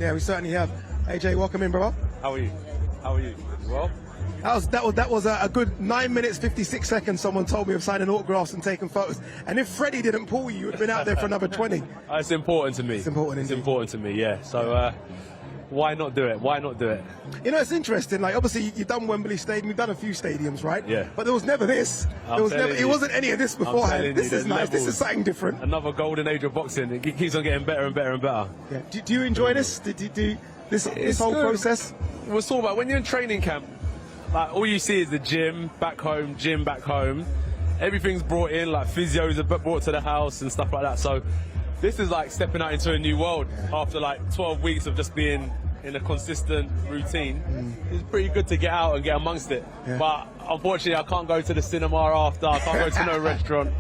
Yeah, we certainly have. AJ, welcome in, brother. How are you? How are you? Well, that was a good 9 minutes 56 seconds. Someone told me of signing autographs and taking photos. And if Freddie didn't pull you would have been out there for another 20. It's important to me. It's important. It's important to me. Yeah. So why not do it? Why not do it? You know, it's interesting. Like, obviously, you've done Wembley Stadium, you've done a few stadiums, right? Yeah. But there was never this. It wasn't any of this beforehand. This is nice. This is something different. Another golden age of boxing. It keeps on getting better and better and better. Yeah. Do you enjoy this? Did you do this whole process? We'll talk about when you're in training camp. Like, all you see is the gym back home. Everything's brought in, like physios are brought to the house and stuff like that. So this is like stepping out into a new world after like 12 weeks of just being in a consistent routine. It's pretty good to get out and get amongst it. Yeah. But unfortunately, I can't go to the cinema after. I can't go to no restaurant.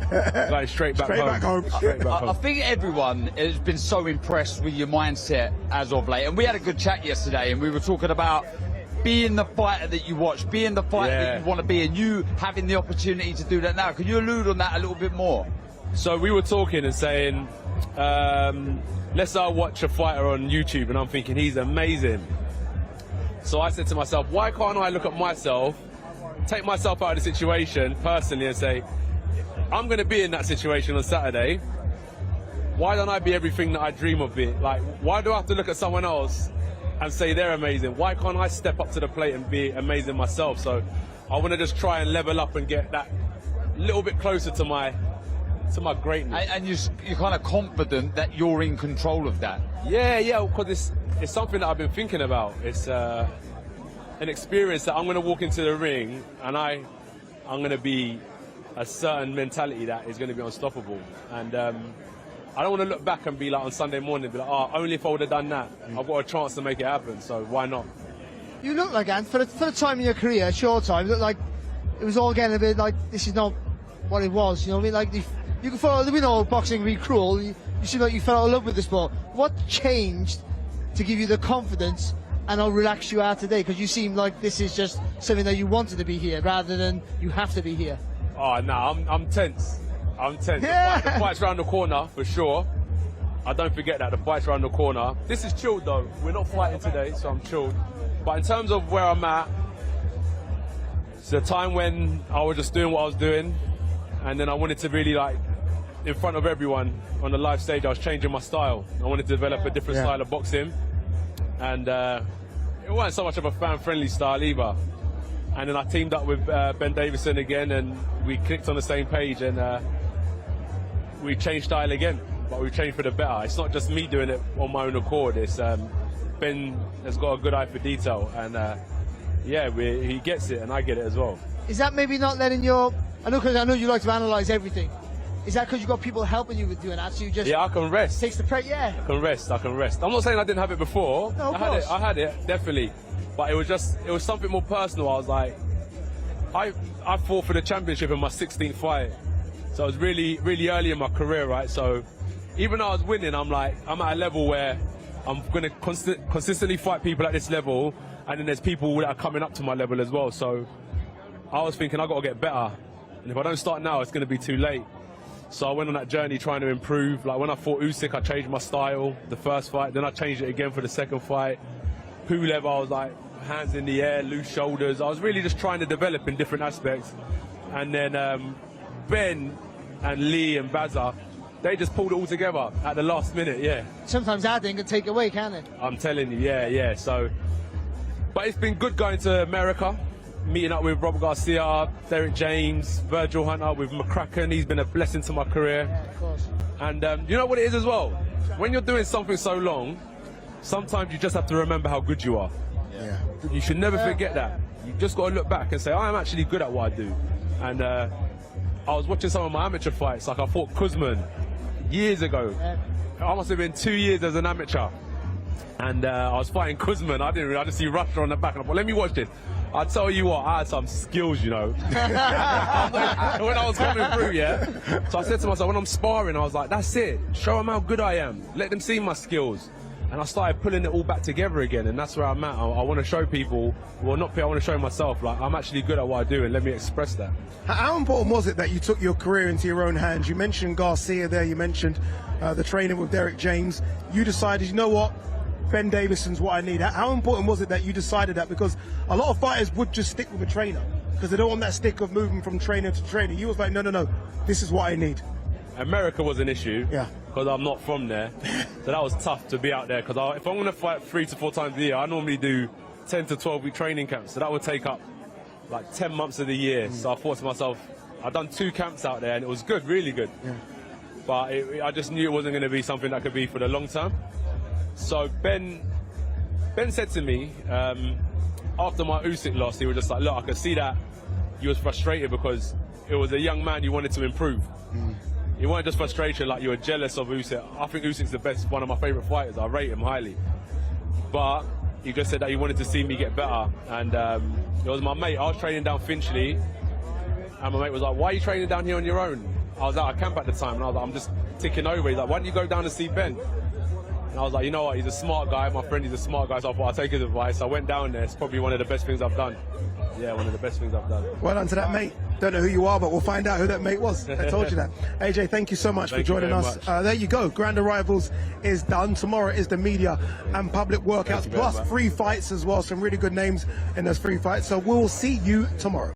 Going straight back home. I think everyone has been so impressed with your mindset as of late. And we had a good chat yesterday, and we were talking about being the fighter that you watch, being the fighter that you want to be, and you having the opportunity to do that now. Can you allude on that a little bit more? So we were talking and saying, let's say I watch a fighter on YouTube and I'm thinking he's amazing. So I said to myself, why can't I look at myself, take myself out of the situation personally and say, I'm going to be in that situation on Saturday. Why don't I be everything that I dream of being? Like, why do I have to look at someone else and say they're amazing? Why can't I step up to the plate and be amazing myself? So I want to just try and level up and get that little bit closer to my greatness. And you're kind of confident that you're in control of that? Yeah, because it's something that I've been thinking about. It's an experience that I'm going to walk into the ring and I'm going to be a certain mentality that is going to be unstoppable. And I don't want to look back and be like on Sunday morning and be like, oh, only if I would have done that. I've got a chance to make it happen, so why not? You look like, Ant, for the time in your career, short time, look like it was all getting a bit like, this is not what it was, you know what I mean? Like, you can follow, we know boxing can be cruel, you seem like you fell in love with the sport. What changed to give you the confidence and how relaxed you are today? Because you seem like this is just something that you wanted to be here rather than you have to be here. Oh, no, I'm tense. I'm tense. Yeah. The fight's around the corner, for sure. I don't forget that, the fight's around the corner. This is chilled, though. We're not fighting today, so I'm chilled. But in terms of where I'm at, it's a time when I was just doing what I was doing, and then I wanted to really, like, in front of everyone on the live stage, I was changing my style. I wanted to develop a different style of boxing, and it wasn't so much of a fan-friendly style either. And then I teamed up with Ben Davison again, and we clicked on the same page, and we changed style again, but we changed for the better. It's not just me doing it on my own accord. It's Ben has got a good eye for detail, and he gets it, and I get it as well. Is that maybe not letting your... I know you like to analyse everything. Is that because you've got people helping you with doing that? So you just... Yeah, I can rest. Takes the pressure, yeah. I can rest. I'm not saying I didn't have it before. No, of course. I had it, definitely. But it was something more personal. I was like, I fought for the championship in my 16th fight. So I was really, really early in my career, right? So even though I was winning, I'm at a level where I'm going to consistently fight people at this level, and then there's people that are coming up to my level as well. So I was thinking, I've got to get better. And if I don't start now, it's going to be too late. So I went on that journey trying to improve. Like when I fought Usyk, I changed my style the first fight. Then I changed it again for the second fight. Pulev, I was like hands in the air, loose shoulders. I was really just trying to develop in different aspects. And then Ben and Lee and Bazza, they just pulled it all together at the last minute, yeah. Sometimes adding can take away, can't it? I'm telling you, yeah. So, but it's been good going to America, meeting up with Robert Garcia, Derek James, Virgil Hunter, with McCracken. He's been a blessing to my career. Yeah, of course. And you know what it is as well? When you're doing something so long, sometimes you just have to remember how good you are. Yeah. You should never forget that. You just got to look back and say, I'm actually good at what I do. And I was watching some of my amateur fights, like I fought Kuzman years ago. I must have been 2 years as an amateur. And I was fighting Kuzman. I just see Russia on the back. And I thought, let me watch this. I tell you what, I had some skills, you know. When I was coming through, yeah. So I said to myself, when I'm sparring, I was like, that's it. Show them how good I am. Let them see my skills. And I started pulling it all back together again, and that's where I'm at. I want to show people, well, not people, I want to show myself, like, I'm actually good at what I do, and let me express that. How important was it that you took your career into your own hands? You mentioned Garcia there, you mentioned the training with Derek James. You decided, you know what, Ben Davison's what I need. How important was it that you decided that? Because a lot of fighters would just stick with a trainer because they don't want that stick of moving from trainer to trainer. You was like, no, this is what I need. America was an issue. Yeah. Because I'm not from there. So that was tough to be out there. Because if I'm going to fight 3 to 4 times a year, I normally do 10 to 12 week training camps. So that would take up like 10 months of the year. So I thought to myself, I've done 2 camps out there and it was good, really good. Yeah. But I just knew it wasn't going to be something that could be for the long term. So Ben said to me, after my Usyk loss, he was just like, look, I could see that you was frustrated because it was a young man you wanted to improve. You weren't just frustration, like you were jealous of Usyk. I think Usyk's the best, one of my favourite fighters. I rate him highly. But he just said that he wanted to see me get better. And it was my mate. I was training down Finchley. And my mate was like, why are you training down here on your own? I was out of camp at the time. And I was like, I'm just ticking over. He's like, why don't you go down and see Ben? And I was like, you know what? He's a smart guy. My friend, he's a smart guy. So I thought I'd take his advice. I went down there. It's probably one of the best things I've done. Yeah, one of the best things I've done. Well done to that mate. Don't know who you are, but we'll find out who that mate was. I told you that. AJ, thank you so much for joining us. There you go. Grand Arrivals is done. Tomorrow is the media and public workouts, plus free fights as well. Some really good names in those free fights. So we'll see you tomorrow.